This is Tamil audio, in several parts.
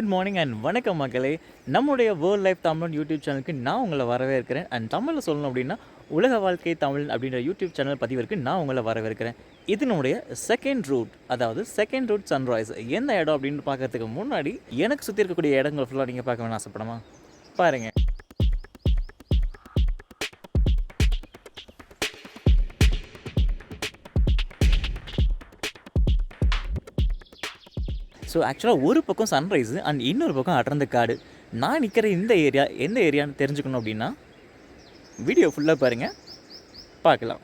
குட் மார்னிங் அண்ட் வணக்கம் மக்களே. நம்முடைய வேர்ல்ட் லைஃப் தமிழ் யூடியூப் சேனலுக்கு நான் உங்களை வரவேற்கிறேன். அண்ட் தமிழில் சொல்லணும் அப்படின்னா உலக வாழ்க்கை தமிழ் அப்படின்ற யூடியூப் சேனல் பதிவிற்கு நான் உங்களை வரவேற்கிறேன். இதனுடைய செகண்ட் ரூட், அதாவது செகண்ட் ரூட் சன்ரைஸ் எந்த இடம் அப்படின்னு பார்க்கறதுக்கு முன்னாடி எனக்கு சுற்றி இருக்கக்கூடிய இடங்கள் ஃபுல்லாக நீங்கள் பார்க்க வேணும் ஆசைப்படமா? பாருங்கள். ஸோ ஆக்சுவலாக ஒரு பக்கம் சன்ரைஸு அண்ட் இன்னொரு பக்கம் அடர்ந்த காடு. நான் நிற்கிற இந்த ஏரியா எந்த ஏரியான்னு தெரிஞ்சுக்கணும் அப்படின்னா வீடியோ ஃபுல்லாக பாருங்கள், பார்க்கலாம்.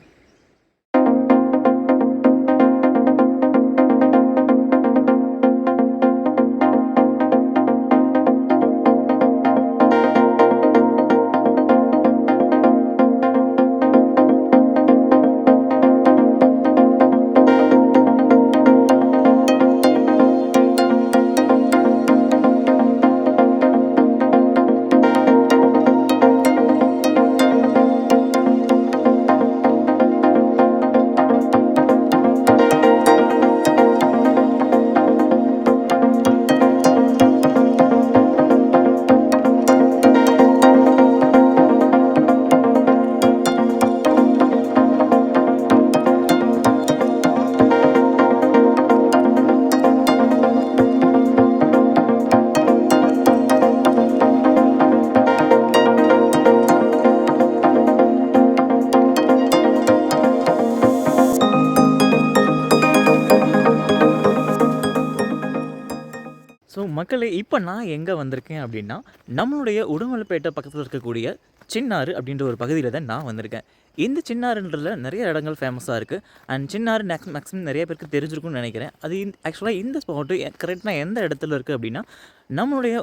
ஸோ மக்களே, இப்போ நான் எங்கே வந்திருக்கேன் அப்படின்னா நம்மளுடைய உடுமலைப்பேட்டை பக்கத்தில் இருக்கக்கூடிய சின்னாறு அப்படின்ற ஒரு பகுதியில் தான் நான் வந்திருக்கேன். இந்த சின்னாறுன்றதில் நிறைய இடங்கள் ஃபேமஸாக இருக்குது. அண்ட் சின்னாறு மேக்ஸிமம் நிறைய பேருக்கு தெரிஞ்சிருக்கும்னு நினைக்கிறேன். அது ஆக்சுவலாக இந்த ஸ்பாட்டு கரெக்டாக எந்த இடத்துல இருக்குது அப்படின்னா நம்மளுடைய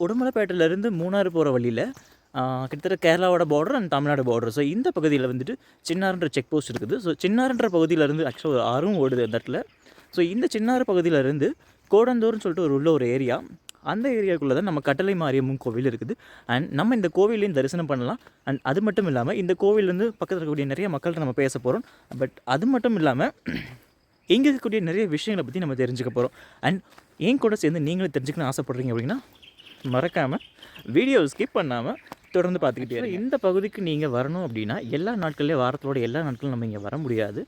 உடுமலைப்பேட்டையிலேருந்து மூணாறு போகிற வழியில் கிட்டத்தட்ட கேரளாவோட border and Tamil Nadu border. So இந்த பகுதியில் வந்துட்டு சின்னாறுன்ற செக் போஸ்ட் இருக்குது. ஸோ சின்னாறுன்ற பகுதியிலேருந்து ஆக்சுவலாக ஒரு ஆறும் ஓடுது அந்த இடத்துல. ஸோ இந்த சின்னாறு பகுதியிலேருந்து கோடந்தூர்னு சொல்லிட்டு உள்ள ஒரு ஏரியா, அந்த ஏரியாவுக்குள்ளே தான் நம்ம கட்டளை மாரியம்மன் கோவில் இருக்குது. அண்ட் நம்ம இந்த கோவிலையும் தரிசனம் பண்ணலாம். அண்ட் அது மட்டும் இல்லாமல் இந்த கோவிலேருந்து பக்கத்தில் இருக்கக்கூடிய நிறைய மக்கள்கிட்ட நம்ம பேச போகிறோம். பட் அது மட்டும் இல்லாமல் இங்கே இருக்கக்கூடிய நிறைய விஷயங்களை பற்றி நம்ம தெரிஞ்சுக்க போகிறோம். அண்ட் என் கூட சேர்ந்து நீங்களும் தெரிஞ்சுக்கணும்னு ஆசைப்பட்றீங்க அப்படின்னா மறக்காமல் வீடியோவை ஸ்கிப் பண்ணாமல் தொடர்ந்து பார்த்துக்கிட்டே. இந்த பகுதிக்கு நீங்கள் வரணும் அப்படின்னா எல்லா நாட்கள்லேயும் வாரத்தோட எல்லா நாட்களும் நம்ம இங்கே வர முடியாது.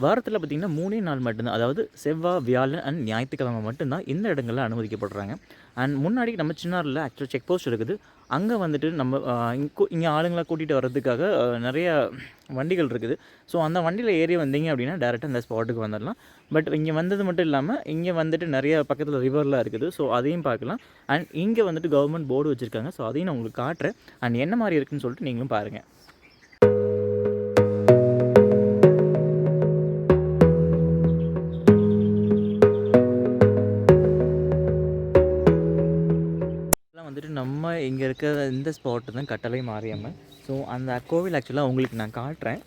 வாரத்தில் பார்த்திங்கன்னா 3 நாள் மட்டும்தான், அதாவது செவ்வாய், வியாழன் அண்ட் ஞாயிற்றுக்கிழமை மட்டும்தான் இந்த இடங்களில் அனுமதிக்கப்படுறாங்க. அண்ட் முன்னாடி நம்ம சின்னாரில் ஆக்சுவல் செக் போஸ்ட் இருக்குது. அங்கே வந்துட்டு நம்ம இங்கே ஆளுங்களை கூட்டிகிட்டு வர்றதுக்காக நிறைய வண்டிகள் இருக்குது. ஸோ அந்த வண்டியில் ஏறி வந்தீங்க அப்படின்னா டேரெக்டாக இந்த ஸ்பாட்டுக்கு வந்துடலாம். பட் இங்கே வந்தது மட்டும் இல்லாமல் இங்கே வந்துட்டு நிறைய பக்கத்தில் ரிவர்லாம் இருக்குது. ஸோ அதையும் பார்க்கலாம். அண்ட் இங்கே வந்துட்டு கவர்மெண்ட் போர்டு வச்சுருக்காங்க. ஸோ அதையும் நான் உங்களுக்கு காட்டுறேன். அண்ட் என்ன மாதிரி இருக்குதுன்னு சொல்லிட்டு நீங்களும் பாருங்கள். வந்துட்டு நம்ம இங்கே இருக்க இந்த ஸ்பாட்டு தான் கட்டளை மாரியம்மன். ஸோ அந்த கோவில் ஆக்சுவலாக உங்களுக்கு நான் காட்டுறேன்.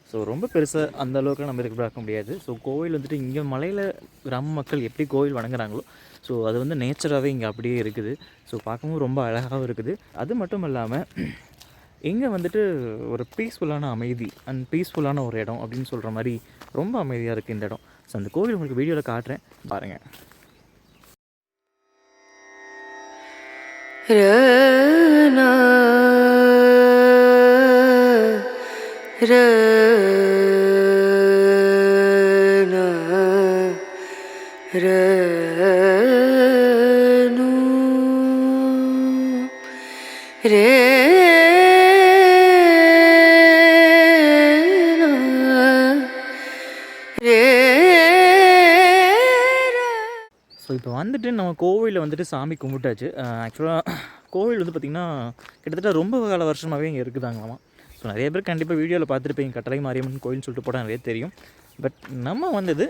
ஸோ ரொம்ப பெருசாக அந்த அளவுக்கு நம்ம இருக்க பார்க்க முடியாது. ஸோ கோவில் வந்துட்டு இங்கே மலையில் கிராம மக்கள் எப்படி கோவில் வணங்குறாங்களோ ஸோ அது வந்து நேச்சராகவே இங்கே அப்படியே இருக்குது. ஸோ பார்க்கவும் ரொம்ப அழகாகவும் இருக்குது. அது மட்டும் இல்லாமல் இங்கே வந்துட்டு ஒரு பீஸ்ஃபுல்லான அமைதி அண்ட் பீஸ்ஃபுல்லான ஒரு இடம் அப்படின்னு சொல்கிற மாதிரி ரொம்ப அமைதியாக இருக்குது இந்த இடம். ஸோ அந்த கோவில் உங்களுக்கு வீடியோவில் காட்டுறேன், பாருங்கள். ரனா ரனா ரனு ரே ஸோ இப்போ வந்துட்டு நம்ம கோவிலில் வந்துட்டு சாமி கும்பிட்டாச்சு. ஆக்சுவலாக கோவில் வந்து பார்த்திங்கன்னா கிட்டத்தட்ட ரொம்ப கால வருஷமாகவே இங்கே இருக்குதாங்களாமா. ஸோ நிறைய பேர் கண்டிப்பாக வீடியோவில் பார்த்துருப்பீங்க, கட்டளை மாரியம்மன் கோயில்னு சொல்லிட்டு போட்டால் நிறைய தெரியும். பட் நம்ம வந்தது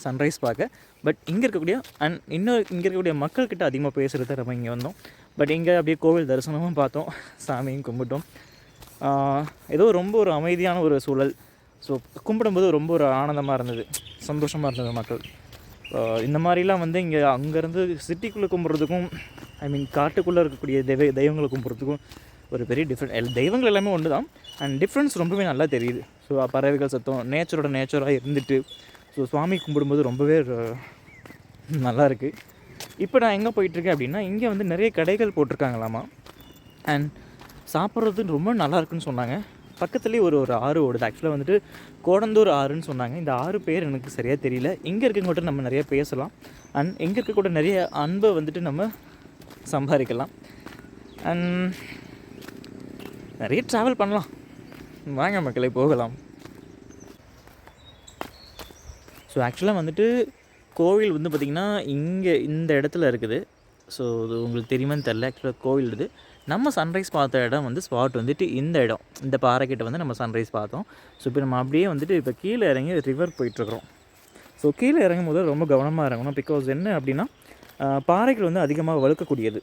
சன்ரைஸ் பார்க்க. பட் இங்கே இருக்கக்கூடிய அண்ட் இன்னும் இங்கே இருக்கக்கூடிய மக்கள்கிட்ட அதிகமாக பேசுகிறது நம்ம இங்கே வந்தோம். பட் இங்கே அப்படியே கோவில் தரிசனமும் பார்த்தோம், சாமியும் கும்பிட்டோம். ஏதோ ரொம்ப ஒரு அமைதியான ஒரு சூழல். ஸோ கும்பிடும்போது ரொம்ப ஒரு ஆனந்தமாக இருந்தது, சந்தோஷமாக இருந்தது மக்கள். இந்த மாதிரிலாம் வந்து இங்கே அங்கேருந்து சிட்டிக்குள்ளே கும்பிட்றதுக்கும் காட்டுக்குள்ளே இருக்கக்கூடிய தெய்வங்களை கும்பிட்றதுக்கும் ஒரு பெரிய டிஃப்ரெண்ட். தெய்வங்கள் எல்லாமே ஒன்று தான். அண்ட் டிஃப்ரென்ஸ் ரொம்பவே நல்லா தெரியுது. ஸோ பறவைகள் சத்தம் நேச்சராக இருந்துட்டு ஸோ சுவாமி கும்பிடும்போது ரொம்பவே நல்லா இருக்குது. இப்போ நான் எங்கே போயிட்டுருக்கேன் அப்படின்னா, இங்கே வந்து நிறைய கடைகள் போட்டிருக்காங்களாமா. அண்ட் சாப்பிட்றது ரொம்ப நல்லா இருக்குன்னு சொன்னாங்க. பக்கத்துலேயே ஒரு ஆறு ஓடுது. ஆக்சுவலாக வந்துட்டு கோடந்தூர் ஆறுன்னு சொன்னாங்க. இந்த ஆறு பேர் எனக்கு சரியாக தெரியல. இங்கே இருக்கவங்கள்ட்ட நம்ம நிறைய பேசலாம். அண்ட் இங்கே இருக்கக்கூட நிறைய அன்பை வந்துட்டு நம்ம சம்பாதிக்கலாம். அண்ட் நிறைய ட்ராவல் பண்ணலாம். வாங்க மக்களை போகலாம். ஸோ ஆக்சுவலாக வந்துட்டு கோவில் வந்து பார்த்திங்கன்னா இங்கே இந்த இடத்துல இருக்குது. ஸோ இது உங்களுக்கு தெரியுமான்னு தெரில. ஆக்சுவலாக கோவில் இது. நம்ம சன்ரைஸ் பார்த்த இடம் வந்து ஸ்பாட் வந்துட்டு இந்த இடம், இந்த பாறைக்கிட்ட வந்து நம்ம சன்ரைஸ் பார்த்தோம். ஸோ இப்போ நம்ம அப்படியே வந்துட்டு இப்போ கீழே இறங்கி ரிவர் போயிட்டுருக்குறோம். ஸோ கீழே இறங்கும் போது ரொம்ப கவனமாக இறங்கணும். பிகாஸ் என்ன அப்படின்னா பாறைகள் வந்து அதிகமாக வழுக்கக்கூடியது.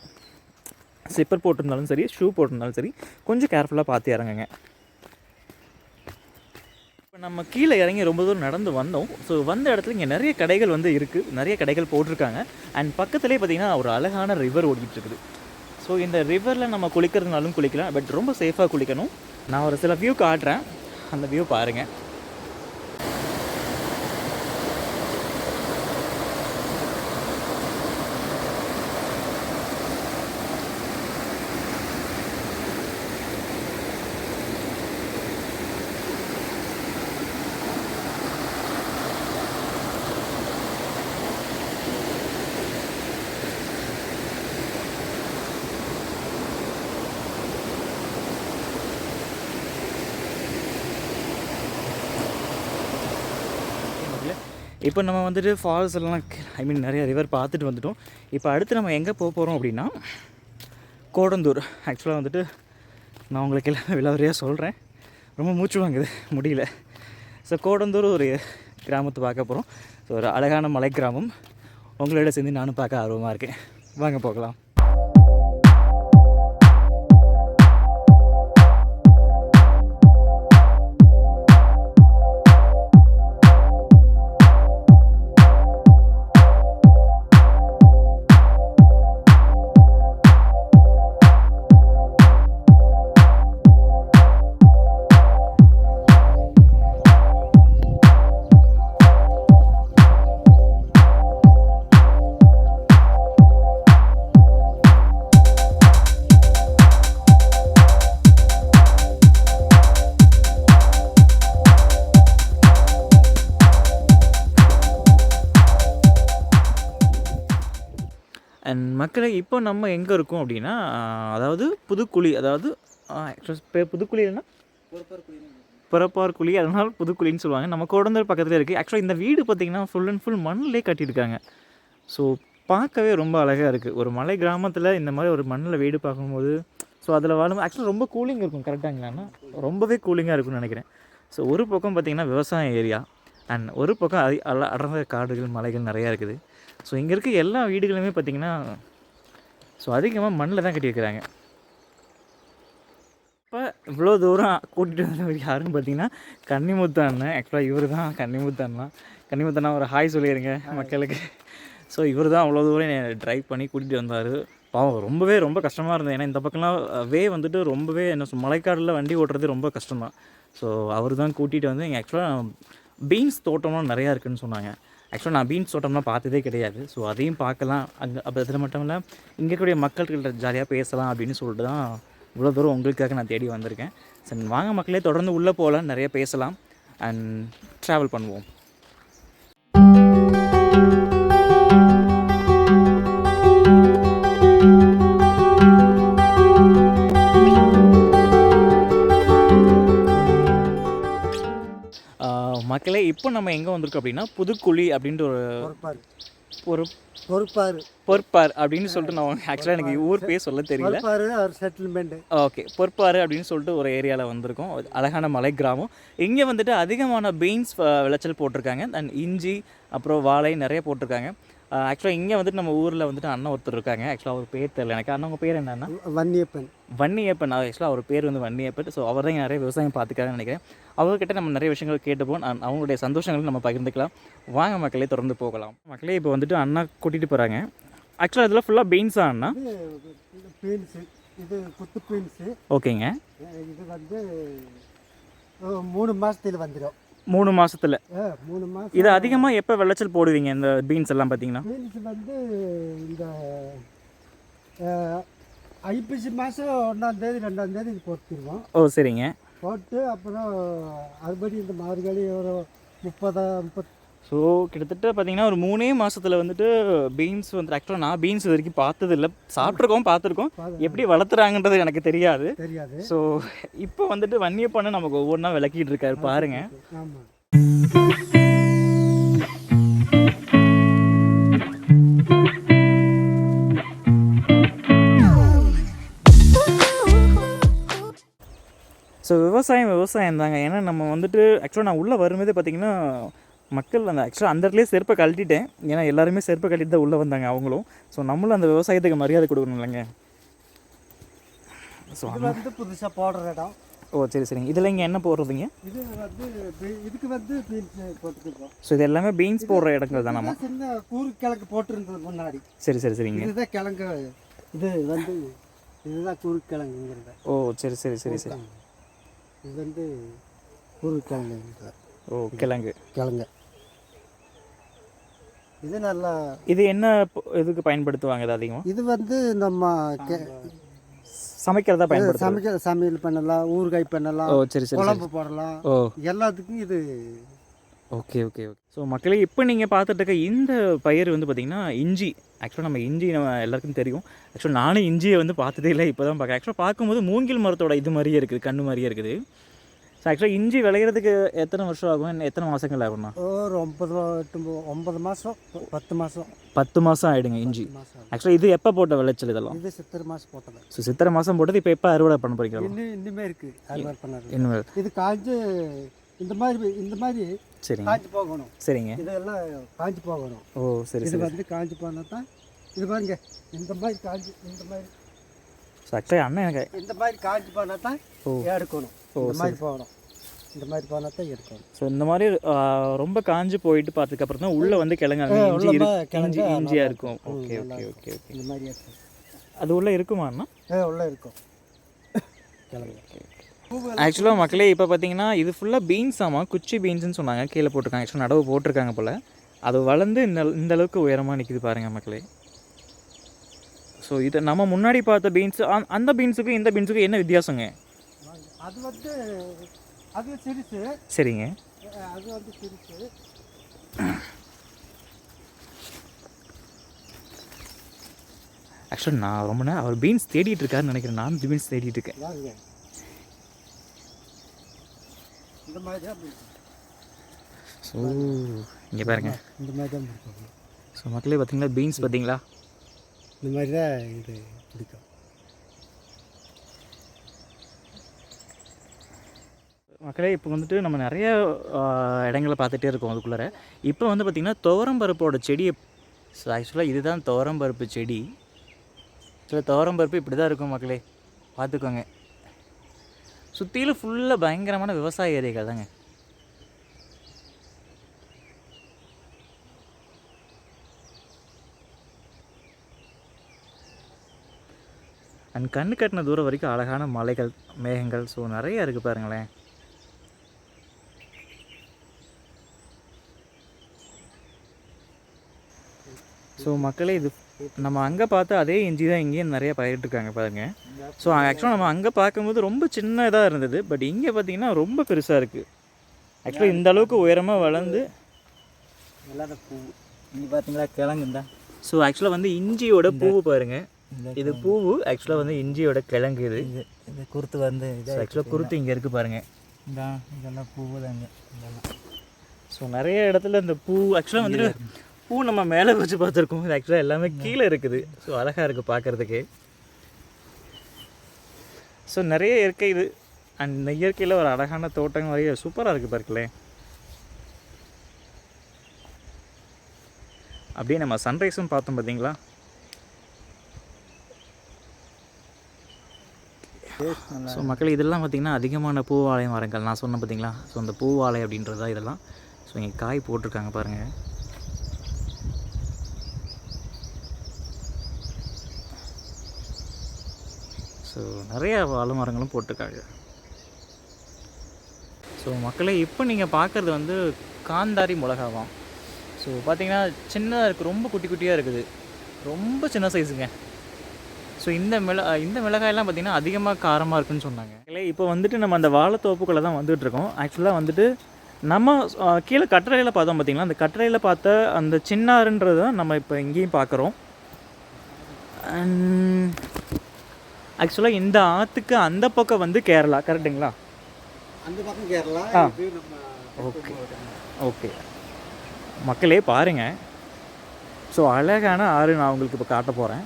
ஸ்லிப்பர் போட்டிருந்தாலும் சரி, ஷூ போட்டிருந்தாலும் சரி, கொஞ்சம் கேர்ஃபுல்லாக பார்த்து இறங்குங்க. இப்போ நம்ம கீழே இறங்கி ரொம்ப தூரம் நடந்து வந்தோம். ஸோ வந்த இடத்துல இங்கே நிறைய கடைகள் வந்து இருக்குது, நிறைய கடைகள் போட்டிருக்காங்க. அண்ட் பக்கத்துலேயே பார்த்திங்கன்னா ஒரு அழகான ரிவர் ஓடிக்கிட்டு இருக்குது. ஸோ இந்த ரிவரில் நம்ம குளிக்கிறதுனாலும் குளிக்கலாம், பட் ரொம்ப சேஃபாக குளிக்கணும். நான் ஒரு சில வியூ காட்டுறேன், அந்த வியூ பாருங்கள். இப்போ நம்ம வந்துட்டு ஃபால்ஸ் எல்லாம் நிறைய ரிவர் பார்த்துட்டு வந்துட்டோம். இப்போ அடுத்து நம்ம எங்கே போக போகிறோம் அப்படின்னா கோடந்தூர். ஆக்சுவலாக வந்துட்டு நான் உங்களுக்கு எல்லாம் விலாவரியாக சொல்கிறேன், ரொம்ப மூச்சு வாங்குது, முடியல. ஸோ கோடந்தூர் ஒரு கிராமத்தை பார்க்க போகிறோம். ஸோ ஒரு அழகான மலை கிராமம். உங்களோட சேர்ந்து நானும் பார்க்க ஆர்வமாக இருக்கேன். வாங்க போகலாம். அண்ட் மக்களை இப்போ நம்ம எங்கே இருக்கோம் அப்படின்னா, அதாவது புதுக்குழி, அதாவது புதுக்குழி இல்லைன்னா புறப்பார் குழி, அதனால் புதுக்குழின்னு சொல்லுவாங்க. நம்ம கோடந்தூர் பக்கத்தில் இருக்குது. ஆக்சுவலாக இந்த வீடு பார்த்திங்கன்னா ஃபுல் அண்ட் ஃபுல் மண்ணிலே கட்டியிருக்காங்க. ஸோ பார்க்கவே ரொம்ப அழகாக இருக்குது. ஒரு மலை கிராமத்தில் இந்த மாதிரி ஒரு மண்ணில் வீடு பார்க்கும்போது, ஸோ அதில் வாழும் ஆக்சுவலாக ரொம்ப கூலிங் இருக்கும். கரெக்டாங்களான்னா ரொம்பவே கூலிங்காக இருக்கும்னு நினைக்கிறேன். ஸோ ஒரு பக்கம் பார்த்திங்கன்னா விவசாய ஏரியா, அண்ட் ஒரு பக்கம் அடர்ந்த காடுகள், மலைகள் நிறையா இருக்குது. ஸோ இங்கே இருக்க எல்லா வீடுகளுமே பார்த்திங்கன்னா ஸோ அதிகமாக மண்ணில் தான் கட்டியிருக்கிறாங்க. இப்போ இவ்வளோ தூரம் கூட்டிகிட்டு வந்தவர் யாருன்னு பார்த்தீங்கன்னா கன்னிமுத்து அண்ணன். ஆக்சுவலாக இவர் தான் கன்னிமுத்து அண்ணா ஒரு ஹாய் சொல்லிடுங்க மக்களுக்கு. ஸோ இவர் தான் அவ்வளோ தூரம் என்னை ட்ரைவ் பண்ணி கூட்டிகிட்டு வந்தார். பாவம் ரொம்ப கஷ்டமாக இருந்தது. ஏன்னா இந்த பக்கம்லாம் வந்துட்டு ரொம்பவே மலைக்காடில் வண்டி ஓட்டுறது ரொம்ப கஷ்டம்தான். ஸோ அவர் தான் கூட்டிகிட்டு வந்து இங்கே ஆக்சுவலாக பீன்ஸ் தோட்டம்லாம் நிறையா இருக்குதுன்னு சொன்னாங்க. ஆக்சுவலாக நான் பீன்ஸ் தோட்டம்லாம் பார்த்ததே கிடையாது. ஸோ அதையும் பார்க்கலாம். அங்கே அப்போ அதில் மட்டும் இல்லை, இங்கே இருக்கக்கூடிய மக்கள்கிட்ட ஜாலியாக பேசலாம் அப்படின்னு சொல்லிட்டு தான் இவ்வளோ தூரம் உங்களுக்காக நான் தேடி வந்திருக்கேன். சரி வாங்க மக்களே, தொடர்ந்து உள்ளே போகலாம், நிறைய பேசலாம் அண்ட் ட்ராவல் பண்ணுவோம். மக்களே இப்போ நம்ம எங்கே வந்திருக்கோம் அப்படின்னா புதுக்குழி அப்படின்ற ஒரு பொற்பார் அப்படின்னு சொல்லிட்டு நான் ஆக்சுவலாக எனக்கு ஊர் பேர் சொல்ல தெரியல. செட்டில்மெண்ட். ஓகே, பொற்பாறு அப்படின்னு சொல்லிட்டு ஒரு ஏரியாவில் வந்திருக்கோம். அழகான மலை கிராமம். இங்கே வந்துட்டு அதிகமான பீன்ஸ் விளைச்சல் போட்டிருக்காங்க. அண்ட் இஞ்சி, அப்புறம் வாழை நிறைய போட்டிருக்காங்க. ஆக்சுவலாக இங்கே வந்துட்டு நம்ம ஊரில் வந்துட்டு அண்ணன் ஒருத்தர் இருக்காங்க. ஆக்சுவலாக அவர் பேர் தெரியல எனக்கு. அண்ணன் உங்கள் பேர் என்னன்னா? வன்னியப்பன். ஆக்சுவலாக அவர் பேர் வந்து வன்னியப்பன். ஸோ அவர் தான் நிறைய விவசாயம் பார்த்துக்காங்கன்னு நினைக்கிறேன். அவர்கிட்ட நம்ம நிறைய விஷயங்கள் கேட்டுப்போம். அவங்களுடைய சந்தோஷங்களை நம்ம பகிர்ந்துக்கலாம். வாங்க மக்களே, தொடர்ந்து போகலாம். மக்களே இப்போ வந்துட்டு அண்ணா கூட்டிகிட்டு போகிறாங்க. ஆக்சுவலாக இதெல்லாம் ஃபுல்லாக பீன்ஸா அண்ணா? இது குத்து பீன்ஸு. ஓகேங்க. இது வந்து 3 மாதத்தில் வந்துடும். 3 மாசத்துல. 3 மாதம். இது அதிகமாக எப்போ விளைச்சல் போடுவீங்க இந்த பீன்ஸ் எல்லாம் பார்த்தீங்கன்னா? பீன்ஸ் வந்து இந்த ஐப்பசி மாதம் 1ஆம் தேதி 2ஆம் தேதி இது போட்டுருவோம். ஓ சரிங்க. போட்டு அப்புறம் அதுபடி இந்த மார்கழி ஒரு 30. ஸோ கிட்டத்தட்ட பார்த்தீங்கன்னா ஒரு 3 மாசத்துல வந்துட்டு பீன்ஸ் வந்து ஆக்சுவலாக நான் பீன்ஸ் இது வரைக்கும் பார்த்தது இல்லை. சாப்பிட்ருக்கோம், பார்த்துருக்கோம், எப்படி வளர்த்துறாங்கன்றது எனக்கு தெரியாது. தெரியாது. ஸோ இப்போ வந்துட்டு வன்னியப்பண்ண நமக்கு ஒவ்வொன்றா விளக்கிட்டு இருக்காரு பாருங்க. ஆமாம். ஸோ விவசாயம் தாங்க. ஏன்னா நம்ம வந்துட்டு ஆக்சுவலாக நான் உள்ளே வரும்போதே பார்த்தீங்கன்னா மக்கள் அந்த ஆக்சுவலாக அந்த இடத்துலேயே செருப்பை கழட்டிட்டேன். ஏன்னா எல்லாருமே செருப்பை கழட்டிட்டு தான் உள்ளே வந்தாங்க அவங்களும். ஸோ நம்மளும் அந்த விவசாயத்துக்கு மரியாதை கொடுக்கணும் இல்லைங்க. ஸோ இது வந்து புதுசாக போடுற இடம். ஓ சரி சரிங்க. இதில் இங்கே என்ன போடுறதுங்க? இது வந்து இதுக்கு வந்து பீன்ஸ் போட்டுருக்கோம். ஸோ இது எல்லாமே பீன்ஸ் போடுற இடங்கள் தானம்மா? சின்ன கூறுக்கிழங்கு போட்டிருந்தது முன்னாடி. சரி சரி சரிங்க. இதுதான் கிழங்கு. இது வந்து இதுதான் கூறுக்கிழங்குங்கிறது. ஓ சரி சரி சரி சரி. இது வந்து கூறுக்கிழங்கு. ஓ கிழங்கு. இது நல்லா. இது என்ன இதுக்கு பயன்படுத்துவாங்க இது அதிகமாக? இது வந்து நம்ம சமைக்கிறதா பயன்படுத்துவாங்க. சமையல் பண்ணலாம், ஊறுகாய் பண்ணலாம், ஓ சரி சரி. குழம்பு போடலாம். ஓ எல்லாத்துக்கும் இது. Okay okay okay. ஸோ மக்களே இப்போ நீங்கள் பார்த்துட்டு இருக்க இந்த பயிர் வந்து பார்த்திங்கன்னா இஞ்சி. ஆக்சுவலாக நம்ம இஞ்சி நம்ம எல்லாருக்கும் தெரியும். ஆக்சுவலாக நானும் இஞ்சியை வந்து பார்த்ததே இல்லை, இப்போ தான் பார்க்க. ஆக்சுவலாக பார்க்கும்போது மூங்கில் மரத்தோட இது மாதிரியே இருக்குது, கண்ணு மாதிரியே இருக்குது. ஸோ ஆக்சுவலாக இஞ்சி விளையிறதுக்கு எத்தனை வருஷம் ஆகும், எத்தனை மாதங்கள் ஆகும்னா? ஒரு 9 மாதம் 10 மாதம். 10 மாதம் ஆகிடுங்க இஞ்சி. ஆக்சுவலாக இது எப்போ போட்ட விளைச்சல் இதெல்லாம்? இது சித்திரை மாதம் போட்டது. ஸோ சித்திரை மாதம் போட்டது இப்போ எப்போ அறுவடை பண்ண போகிறீங்க? இன்னுமே இருக்குது அறுவடை பண்ணது. இன்னும் இது காய்ஞ்சு இந்த மாதிரி சரிங்க. காய்ச்சி போகணும். சரிங்க. இதெல்லாம் காய்ச்சி போகணும். ஓ சரி. இது வந்து காய்ச்சி போனால் தான் இது பாருங்க இந்த மாதிரி காய்ச்சி இந்த மாதிரி. ஸோ ஆக்சுவலாக அண்ணன் எனக்கு இந்த மாதிரி காய்ச்சி போனால் தான் எடுக்கணும். இந்த மாதிரி போகணும். இந்த மாதிரி போனால் தான் எடுக்கணும். ஸோ இந்த மாதிரி ரொம்ப காஞ்சி போயிட்டு பார்த்ததுக்கப்புறம் தான் உள்ளே வந்து கிழங்கு இஞ்சியாக இருக்கும். Okay okay okay okay. இந்த மாதிரி இருக்கும். அது உள்ளே இருக்குமா அண்ணா? உள்ளே இருக்கும் கிழங்கு. ஆக்சுவலாக மக்களே இப்போ பார்த்தீங்கன்னா இது ஃபுல்லாக பீன்ஸ். ஆமாம், குச்சி பீன்ஸ்னு சொன்னாங்க, கீழே போட்டிருக்காங்க. ஆக்சுவலாக நடவு போட்டிருக்காங்க போல். அது வளர்ந்து இந்த அளவுக்கு உயரமாக நிற்கிது பாருங்கள் மக்களே. ஸோ இதை நம்ம முன்னாடி பார்த்த பீன்ஸ் அந்த பீன்ஸுக்கும் இந்த பீன்ஸுக்கும் என்ன வித்தியாசங்க? அது வந்து அது சிறுசு. சரிங்க. அது வந்து சிறுசு. ஆக்சுவலாக நான் ரொம்ப நேரம் அவர் பீன்ஸ் தேடிட்டு இருக்காருன்னு நினைக்கிறேன். நான் பீன்ஸ் தேடிட்டு இருக்கேன். இந்த மாதிரி தான். ஸோ இங்கே பாருங்க, இந்த மாதிரி தான் பிடிக்கும். ஸோ மக்களே பார்த்தீங்களா பீன்ஸ் பார்த்தீங்களா? இந்த மாதிரி தான் இது பிடிக்கும். மக்களே இப்போ வந்துட்டு நம்ம நிறைய இடங்களை பார்த்துட்டே இருக்கோம். அதுக்குள்ளே இப்போ வந்து பார்த்திங்கன்னா துவரம்பருப்போட செடியை. ஸோ ஆக்சுவலாக இதுதான் துவரம்பருப்பு செடி. ஆக்சுவலாக துவரம்பருப்பு இப்படி தான் இருக்கும் மக்களே, பார்த்துக்கோங்க. சுற்றிலும் ஃபுல்லாக பயங்கரமான விவசாய ஏரியாக்கள் தாங்க. அண்ட் கண்ணு கட்டின தூரம் வரைக்கும் அழகான மலைகள், மேகங்கள். ஸோ நிறைய இருக்குது பாருங்களேன். ஸோ மக்களே இது நம்ம அங்கே பார்த்து அதே இஞ்சி தான் இங்கேயும் நிறைய பயிரிட்டுருக்காங்க பாருங்கள். ஸோ ஆக்சுவலாக நம்ம அங்கே பார்க்கும்போது ரொம்ப சின்னதாக இருந்தது, பட் இங்கே பார்த்திங்கன்னா ரொம்ப பெருசாக இருக்குது. ஆக்சுவலாக இந்த அளவுக்கு உயரமாக வளர்ந்து எல்லாத பூ இங்கே பார்த்தீங்களா கிழங்கு தான். ஸோ ஆக்சுவலாக வந்து இஞ்சியோட பூவு பாருங்கள். இது பூவு ஆக்சுவலாக வந்து இஞ்சியோட கிழங்கு. இது குருத்து வந்து ஆக்சுவலாக குருத்து இங்கே இருக்குது பாருங்கள். இதெல்லாம் பூவு தாங்க இதெல்லாம். ஸோ நிறைய இடத்துல இந்த பூ ஆக்சுவலாக வந்துட்டு பூ நம்ம மேலே வச்சு பார்த்துருக்கோம். இது ஆக்சுவலாக எல்லாமே கீழே இருக்குது. ஸோ அழகாக இருக்குது பார்க்குறதுக்கு. ஸோ நிறைய இயற்கை இது. அண்ட் இந்த இயற்கையில் ஒரு அழகான தோட்டம் நிறைய சூப்பராக இருக்குது பாருங்களேன். அப்படியே நம்ம சன்ரைஸும் பார்த்தோம் பார்த்தீங்களா? ஸோ மக்கள் இதெல்லாம் பார்த்திங்கன்னா அதிகமான பூவாழை மரங்கள் நான் சொன்னேன் பார்த்தீங்களா? ஸோ அந்த பூவாழை அப்படின்றதா இதெல்லாம். ஸோ இங்கே காய் போட்டிருக்காங்க பாருங்கள். ஸோ நிறைய வாழை மரங்களும் போட்டிருக்காங்க. ஸோ ஸோ மக்களே இப்போ நீங்கள் பார்க்குறது வந்து காந்தாரி மிளகாவாம். ஸோ பார்த்தீங்கன்னா சின்னதாக இருக்குது, ரொம்ப குட்டி குட்டியாக இருக்குது, ரொம்ப சின்ன சைஸுங்க. ஸோ இந்த மிளகாயெல்லாம் பார்த்திங்கன்னா அதிகமாக காரமாக இருக்குதுன்னு சொன்னாங்க. இப்போ வந்துட்டு நம்ம அந்த வாழைத்தோப்புக்குள்ளே தான் வந்துட்டுருக்கோம். ஆக்சுவலாக வந்துட்டு நம்ம கீழே கட்டுரையில் பார்த்தோம் பார்த்திங்களா, அந்த கட்டுரையில் பார்த்த அந்த சின்னாறுன்றது தான் நம்ம இப்போ இங்கேயும் பார்க்குறோம். ஆக்சுவலாக இந்த ஆற்றுக்கு அந்த பக்கம் வந்து கேரளா, கரெக்டுங்களா? அந்த பக்கம் கேரளா. ஓகே ஓகே மக்களே பாருங்கள். ஸோ அழகான ஆறு நான் உங்களுக்கு இப்போ காட்ட போகிறேன்.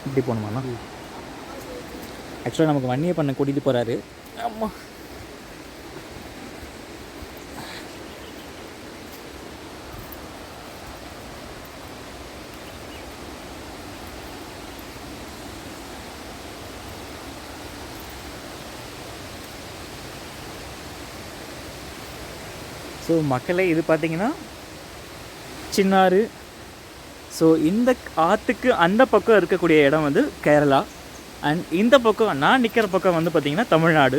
இப்படி போகணுமாண்ணா? ஆக்சுவலாக நமக்கு வன்னியை பண்ண கூட்டிகிட்டு போகிறாரு. ஆமாம். ஸோ மக்களே இது பார்த்திங்கன்னா சின்னாறு. ஸோ இந்த ஆற்றுக்கு அந்த பக்கம் இருக்கக்கூடிய இடம் வந்து கேரளா. அண்ட் இந்த பக்கம் நான் நிற்கிற பக்கம் வந்து பார்த்திங்கன்னா தமிழ்நாடு.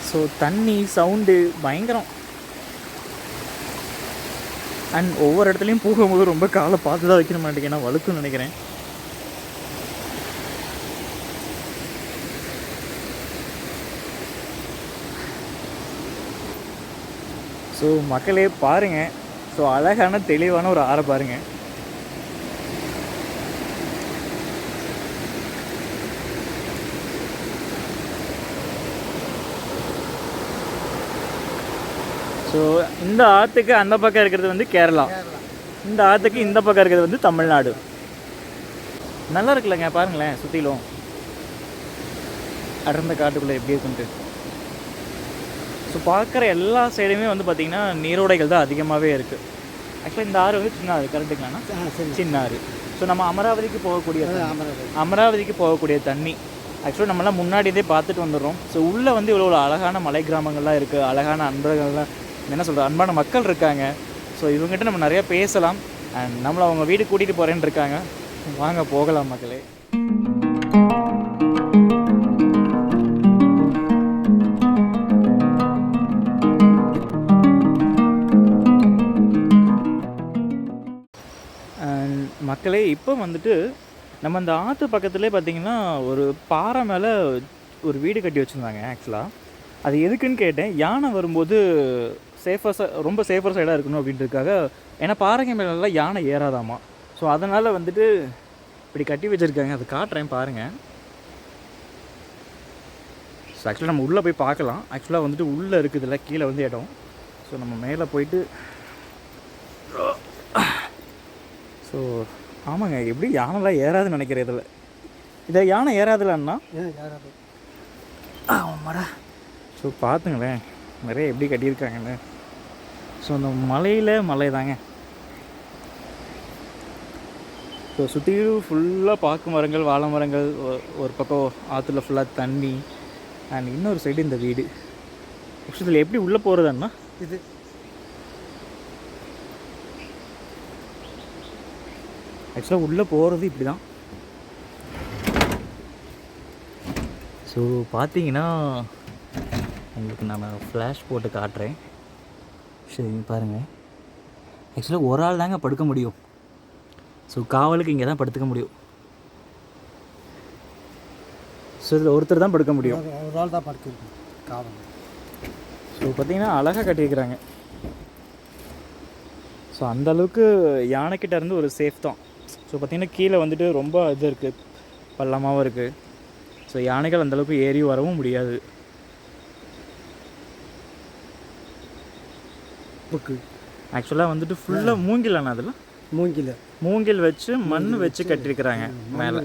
ஸோ தண்ணி சவுண்டு பயங்கரம். அண்ட் ஒவ்வொரு இடத்துலையும் போகும்போது ரொம்ப காலை பார்த்து தான் வைக்கணும் மாட்டேங்கன்னா வழுக்குன்னு நினைக்கிறேன். ஸோ மக்களே பாருங்கள். ஸோ அழகான தெளிவான ஒரு ஆறை பாருங்கள். ஸோ இந்த ஆற்றுக்கு அந்த பக்கம் இருக்கிறது வந்து கேரளா, இந்த ஆற்றுக்கு இந்த பக்கம் இருக்கிறது வந்து தமிழ்நாடு. நல்லா இருக்குல்லங்க, பாருங்களேன் சுற்றிலும் அடர்ந்த காட்டுக்குள்ளே எப்படி இருக்குன்ட்டு. ஸோ பார்க்குற எல்லா சைடுமே வந்து பார்த்திங்கன்னா நீரோடைகள் தான் அதிகமாகவே இருக்குது. ஆக்சுவலாக இந்த ஆறு வந்து சின்ன ஆறு, கரெக்டுங்களாண்ணா? சின்ன ஆறு. ஸோ நம்ம அமராவதிக்கு போகக்கூடிய தண்ணி ஆக்சுவலாக நம்மளாம் முன்னாடியே பார்த்துட்டு வந்துடுறோம். ஸோ உள்ளே வந்து இவ்வளோ அழகான மலை கிராமங்கள்லாம் இருக்குது, அழகான அன்பர்கள்லாம், என்ன சொல்கிறது, அன்பான மக்கள் இருக்காங்க. ஸோ இவங்ககிட்ட நம்ம நிறையா பேசலாம். அண்ட் நம்மளை அவங்க வீடு கூட்டிகிட்டு போகிறேன்னு இருக்காங்க. வாங்க போகலாம் மக்களே. மக்களே இப்போ வந்துட்டு நம்ம அந்த ஆற்று பக்கத்துலேயே பார்த்திங்கன்னா ஒரு பாறை மேலே ஒரு வீடு கட்டி வச்சுருந்தாங்க. ஆக்சுவலாக அது எதுக்குன்னு கேட்டேன். யானை வரும்போது ரொம்ப சேஃபர் சைடாக இருக்கணும் அப்படின்றதுக்காக. ஏன்னா பாறைங்க மேலெல்லாம் யானை ஏறாதாமா. ஸோ அதனால் வந்துட்டு இப்படி கட்டி வச்சுருக்காங்க. அது காட்டுறேன் பாருங்கள். ஸோ ஆக்சுவலாக நம்ம உள்ளே போய் பார்க்கலாம். ஆக்சுவலாக வந்துட்டு உள்ளே இருக்குதுல்ல, கீழே வந்து இடம். ஸோ நம்ம மேலே போயிட்டு, ஸோ ஆமாங்க, எப்படி யானைலாம் ஏறாதுன்னு நினைக்கிறேன். இதை யானை ஏறாதுலன்னா ஆமாடா. ஸோ பார்த்துங்களேன் நிறைய எப்படி கட்டியிருக்காங்கன்னு. ஸோ அந்த மலை தாங்க. ஸோ சுற்றியும் ஃபுல்லாக பாக்கு மரங்கள், வாழை மரங்கள், ஒரு பக்கம் ஆற்றுல ஃபுல்லாக தண்ணி. அண்ட் இன்னொரு சைடு இந்த வீடு. இதில் எப்படி உள்ளே போகிறதுன்னா இது ஆக்சுவலாக உள்ளே போகிறது இப்படி தான். ஸோ பார்த்தீங்கன்னா உங்களுக்கு நான் ஃப்ளாஷ் போட்டு காட்டுறேன். சரி பாருங்கள். ஆக்சுவலாக ஒரு ஆள் தாங்க படுக்க முடியும். ஸோ காவலுக்கு இங்கே தான் படுத்துக்க முடியும். ஸோ இதில் ஒருத்தர் தான் படுக்க முடியும். ஒரு ஆள் தான் படுக்க முடியும் காவல். ஸோ பார்த்தீங்கன்னா அழகாக கட்டியிருக்கிறாங்க. ஸோ அந்தளவுக்கு யானைக்கிட்ட இருந்து ஒரு சேஃப் தான். ஸோ பார்த்திங்கன்னா கீழே வந்துட்டு ரொம்ப இது இருக்குது, பள்ளமாகவும் இருக்குது. ஸோ யானைகள் அந்தளவுக்கு ஏறி வரவும் முடியாது. ஆக்சுவலாக வந்துட்டு ஃபுல்லாக மூங்கில் ஆனால் அதில் மூங்கில் வச்சு மண் வச்சு கட்டியிருக்கிறாங்க மேலே.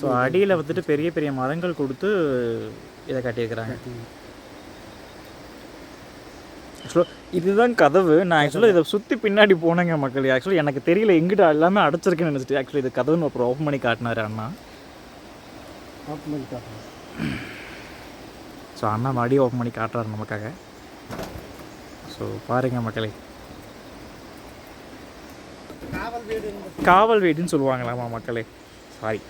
ஸோ அடியில் வந்துட்டு பெரிய பெரிய மரங்கள் கொடுத்து இதை கட்டியிருக்கிறாங்க. ஆக்சுவலாக இதுதான் கதவு. நான் ஆக்சுவலாக இதை சுற்றி பின்னாடி போனேங்க மக்கள். ஆக்சுவலி எனக்கு தெரியல, எங்கிட்ட எல்லாமே அடைச்சிருக்குன்னு நினச்சிட்டு. ஆக்சுவலி இது கதவுன்னு அப்புறம் ஓப்பன் பண்ணி காட்டினார் அண்ணா. ஸோ அண்ணா மறுபடியும் ஓப்பன் பண்ணி காட்டுறாரு நமக்காக. ஸோ பாருங்கள் மக்களே. காவல் வீடுன்னு சொல்லுவாங்களாமா மக்களே. சாரி.